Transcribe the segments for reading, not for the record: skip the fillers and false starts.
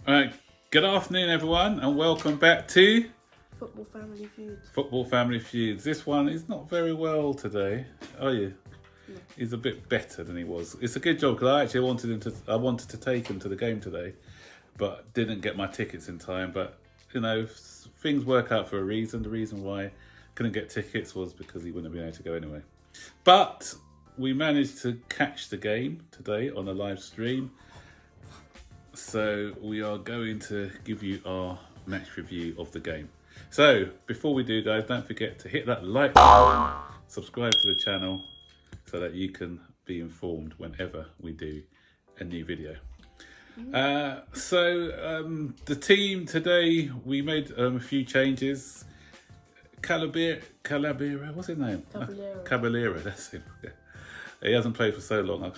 Alright, good afternoon everyone and welcome back to Football Family Feuds. Football Family Feuds. This one is not very well today, are you? No. He's a bit better than he was. It's a good job because I actually wanted to take him to the game today, but didn't get my tickets in time. But you know, things work out for a reason. The reason why I couldn't get tickets was because he wouldn't have been able to go anyway. But we managed to catch the game today on a live stream. So we are going to give you our match review of the game. So before we do, guys, don't forget to hit that like button, subscribe to the channel so that you can be informed whenever we do a new video. The team today, we made a few changes. Calabira, what's his name? Caballero, that's him. Yeah. He hasn't played for so long, I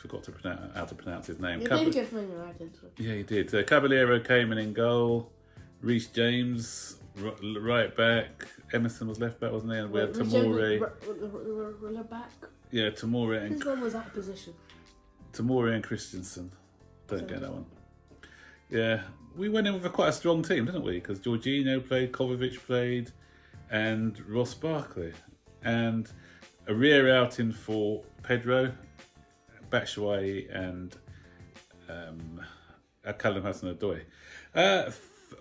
forgot to pronounce how to pronounce his name. He played against Man United. Yeah, he did. So Caballero came in goal. Reece James right back. Emerson was left back, wasn't he? And we had Tamore. Left back. Yeah, Tamore and Whose one was that position? Tamore and Christensen. Don't get that one. Yeah, we went in with quite a strong team, didn't we? Because Jorginho played, Kovacic played, and Ross Barkley, and a rear outing for Pedro, Batshuayi and Callum Hudson-Odoi.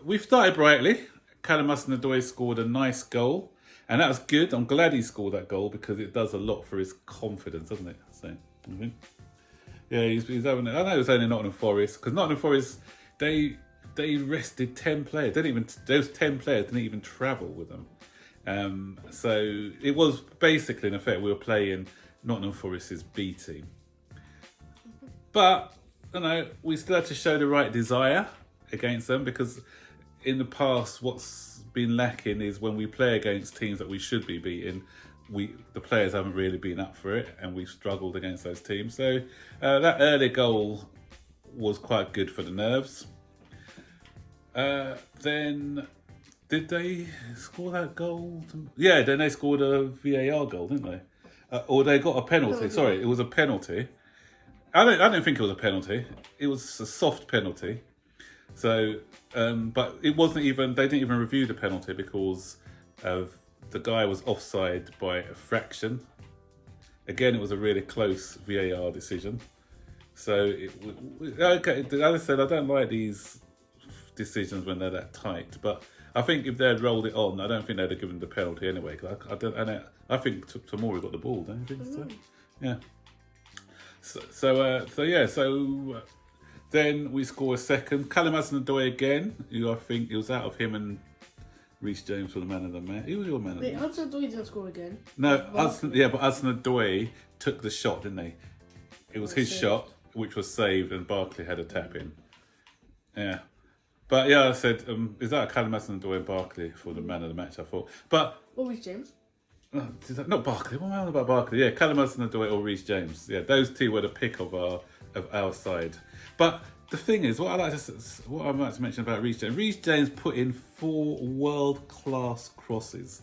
We started brightly. Callum Hudson-Odoi scored a nice goal, and that was good. I'm glad he scored that goal because it does a lot for his confidence, doesn't it? So, yeah, he's having. I know it was only Nottingham Forest because Nottingham Forest they rested 10 players. Those 10 players didn't even travel with them. So it was basically, in effect, we were playing Nottingham Forest's B team. But, you know, we still had to show the right desire against them because in the past, what's been lacking is when we play against teams that we should be beating, the players haven't really been up for it and we've struggled against those teams. So that early goal was quite good for the nerves. Then, did they score that goal? Yeah, then they scored a VAR goal, didn't they? Or they got a penalty. Sorry, it was a penalty. I don't think it was a penalty. It was a soft penalty. So, but it wasn't even. They didn't even review the penalty because the guy was offside by a fraction. Again, it was a really close VAR decision. So, okay. As I said, I don't like these decisions when they're that tight. But I think if they had rolled it on, I don't think they'd have given the penalty anyway. Cause I think Tamori got the ball. Don't you think so? Yeah. So then we score a second. Callum Hudson-Odoi again, who I think it was out of him and Reece James for the man of the match. He was your man of the match. Hudson-Odoi didn't score again. No, but Hudson-Odoi took the shot, didn't he? It was his shot, which was saved, and Barkley had a tap in. Yeah. But yeah, I said, is that Callum Hudson-Odoi and Barkley for the man of the match, I thought. But Or Reece James. Not Barkley. What am I on about Barkley? Yeah, Callum Hudson-Odoi or Reece James. Yeah, those two were the pick of our side. But the thing is, what I like to mention about Reece James. Reece James put in 4 world-class crosses,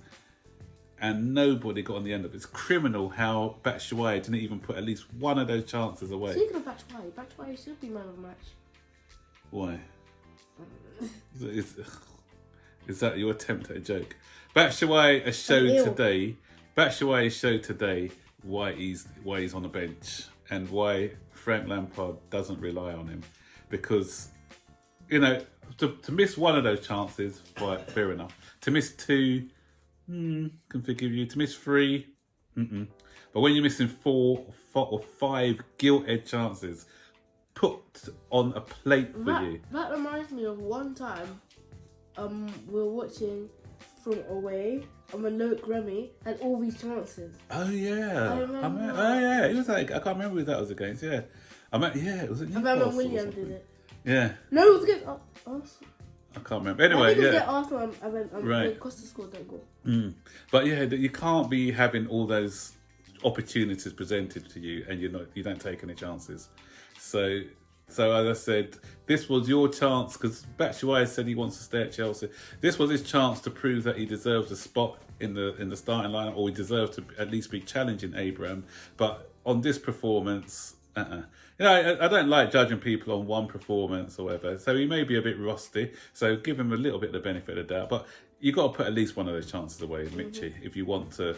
and nobody got on the end of it. It's criminal how Batshuayi didn't even put at least one of those chances away. Speaking of Batshuayi should be man of the match. Why? Is that your attempt at a joke? Batshuayi showed today why he's on the bench and why Frank Lampard doesn't rely on him. Because, you know, to miss one of those chances, fair enough. To miss 2, can forgive you. To miss 3, But when you're missing 4 or 5 gilt-edged chances put on a plate for you. That reminds me of one time we were watching from away and Maloke Remy had all these chances. Oh yeah. I remember. Oh yeah. It was like, I can't remember who that was against. Yeah. It was at Newcastle. I remember William did it. Yeah. No, it was against Arsenal. I can't remember. Anyway, I think it was against Arsenal and right. Costa scored that goal. But yeah, you can't be having all those opportunities presented to you and you don't take any chances. So as I said, this was your chance because Batshuayi said he wants to stay at Chelsea. This was his chance to prove that he deserves a spot in the starting lineup, or he deserved to at least be challenging Abraham. But on this performance, You know, I don't like judging people on one performance or whatever. So he may be a bit rusty. So give him a little bit of the benefit of the doubt. But you've got to put at least one of those chances away, Mitchie, if you want to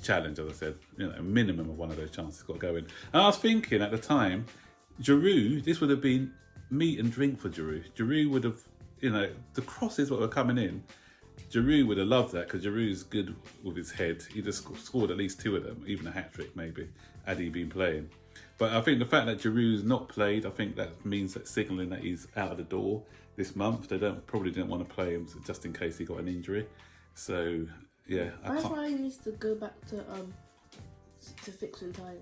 challenge, as I said. You know, a minimum of one of those chances got to go in. And I was thinking at the time, Giroud, this would have been meat and drink for Giroud. Giroud would have, you know, the crosses that were coming in, Giroud would have loved that because Giroud's good with his head. He'd have scored at least 2 of them, even a hat-trick maybe, had he been playing. But I think the fact that Giroud's not played, I think that means that signalling that he's out of the door this month. They probably didn't want to play him just in case he got an injury. So, yeah. That's why he needs to go back to fixing tyres.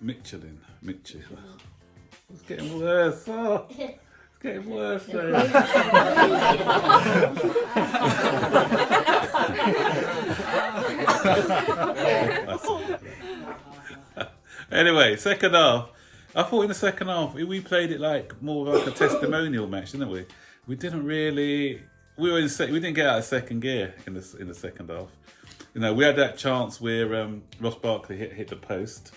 Michelin. It's getting worse. Oh, it's getting worse. Anyway, second half. I thought in the second half we played it like more like a testimonial match, didn't we? We didn't really. We didn't get out of second gear in the second half. You know, we had that chance where Ross Barkley hit the post.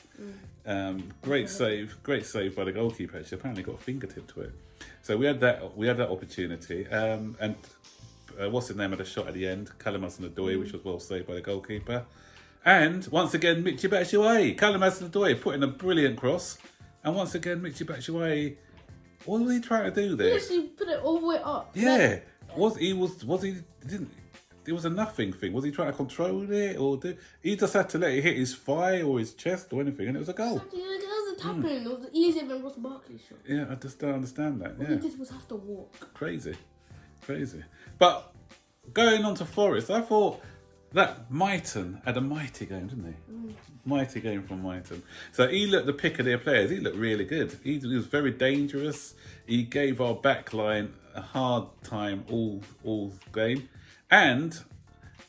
Great save by the goalkeeper. Actually, apparently got a fingertip to it. So we had that opportunity. And what's his name had a shot at the end, Callum Hudson-Odoi, which was well saved by the goalkeeper. And once again, Michy Batshuayi, Callum Hudson-Odoi put in a brilliant cross. And once again, Michy Batshuayi, what was he trying to do there? He actually put it all the way up. Yeah, it was a nothing thing. Was he trying to control it, or he just had to let it hit his thigh or his chest or anything, and it was a goal? Exactly, it was a tap-in. It was easier than Ross Barkley's shot. Yeah, I just don't understand that. All he did was have to walk. Crazy. But going on to Forest, I thought that Mighton had a mighty game, didn't he? Mighty game from Mighton. So he looked the pick of their players. He looked really good. He was very dangerous. He gave our backline a hard time all game. And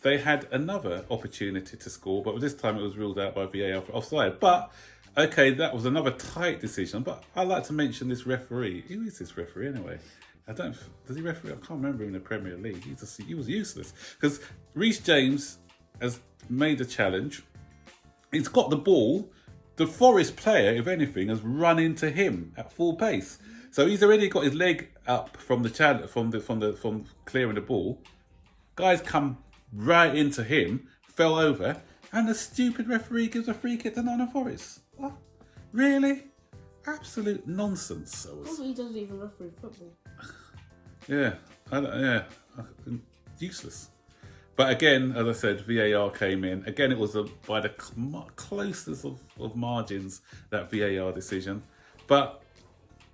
they had another opportunity to score, but this time it was ruled out by VAR for offside. But, okay, that was another tight decision. But I'd like to mention this referee. Who is this referee anyway? Does he referee? I can't remember him in the Premier League. He was useless. Because Reece James has made a challenge. He's got the ball. The Forest player, if anything, has run into him at full pace. So he's already got his leg up from from clearing the ball. Guys come right into him, fell over, and the stupid referee gives a free kick to Nottingham Forest. What? Really? Absolute nonsense. He doesn't even referee football. Useless. But again, as I said, VAR came in. Again, it was by the closest of margins, that VAR decision. But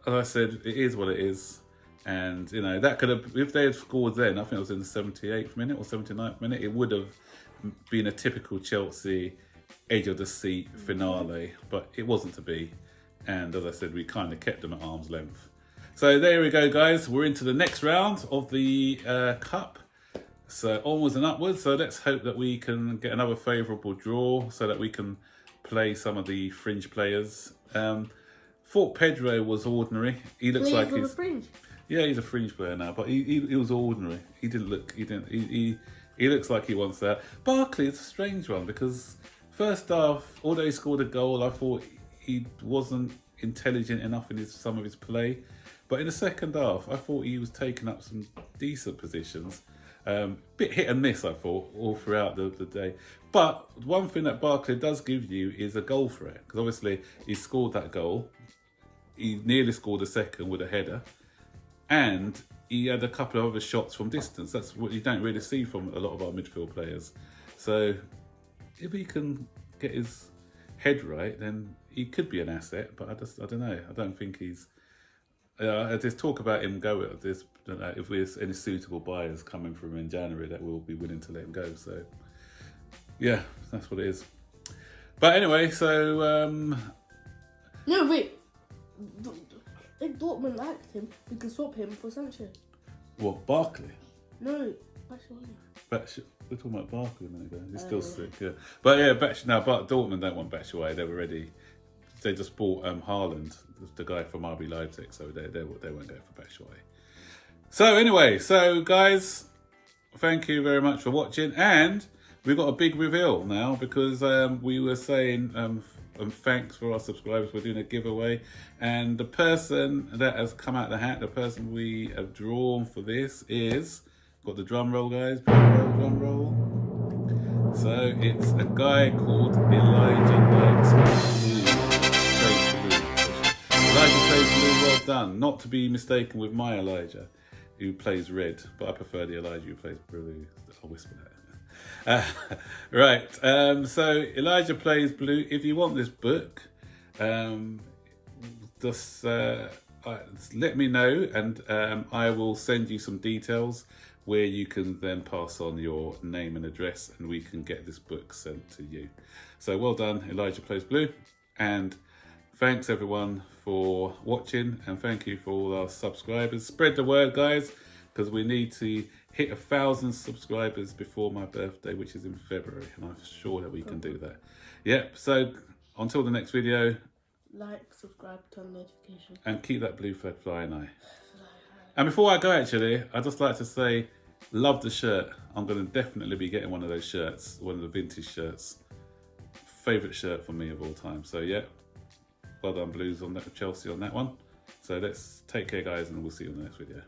as I said, it is what it is. And, you know, that could have, if they had scored then, I think it was in the 78th minute or 79th minute, it would have been a typical Chelsea edge of the seat finale. But it wasn't to be. And as I said, we kind of kept them at arm's length. So there we go, guys. We're into the next round of the Cup. So onwards and upwards. So let's hope that we can get another favourable draw so that we can play some of the fringe players. Thought Pedro was ordinary. He looks like he's fringe. Yeah, he's a fringe player now, but he was ordinary. He looks like he wants that. Barkley is a strange one because first half, although he scored a goal, I thought he wasn't intelligent enough in some of his play. But in the second half, I thought he was taking up some decent positions. Bit hit and miss, I thought, all throughout the day. But one thing that Barkley does give you is a goal threat. Because obviously, he scored that goal. He nearly scored a second with a header. And he had a couple of other shots from distance. That's what you don't really see from a lot of our midfield players. So if he can get his head right, then he could be an asset. But I don't know. I don't think he's... there's talk about him going. If there's any suitable buyers coming from in January, that we'll be willing to let him go. So, yeah, that's what it is. But anyway, so... No, wait. If Dortmund liked him, we can swap him for Sanchez. What, Barkley? No, Batshuayi. We're talking about Barkley a minute ago. He's still sick, yeah. But yeah, but Dortmund don't want Batshuayi. They've already... They just bought Haaland, the guy from RB Leipzig, so they won't go for Batshuayi. So anyway, guys, thank you very much for watching. And we've got a big reveal now because we were saying thanks for our subscribers. We're doing a giveaway, and the person that has come out of the hat, the person we have drawn for this is, got the drum roll, guys, drum roll. So it's a guy called Elijah Likes Blue. Elijah plays blue. Well done. Not to be mistaken with my Elijah, who plays red, but I prefer the Elijah who plays blue. I'll whisper that. Right, so Elijah plays blue. If you want this book, just let me know, and I will send you some details where you can then pass on your name and address, and we can get this book sent to you. So well done, Elijah Plays Blue, and thanks everyone for watching, and thank you for all our subscribers. Spread the word, guys, because we need to hit 1,000 subscribers before my birthday, which is in February, and I'm sure that we can do that. Yep, so until the next video, like, subscribe, turn notifications, and keep that blue flag flying high. And before I go, actually, I'd just like to say, love the shirt. I'm going to definitely be getting one of those shirts, one of the vintage shirts. Favourite shirt for me of all time. So yeah, well done Blues on that, Chelsea on that one. So let's take care, guys, and we'll see you in the next video.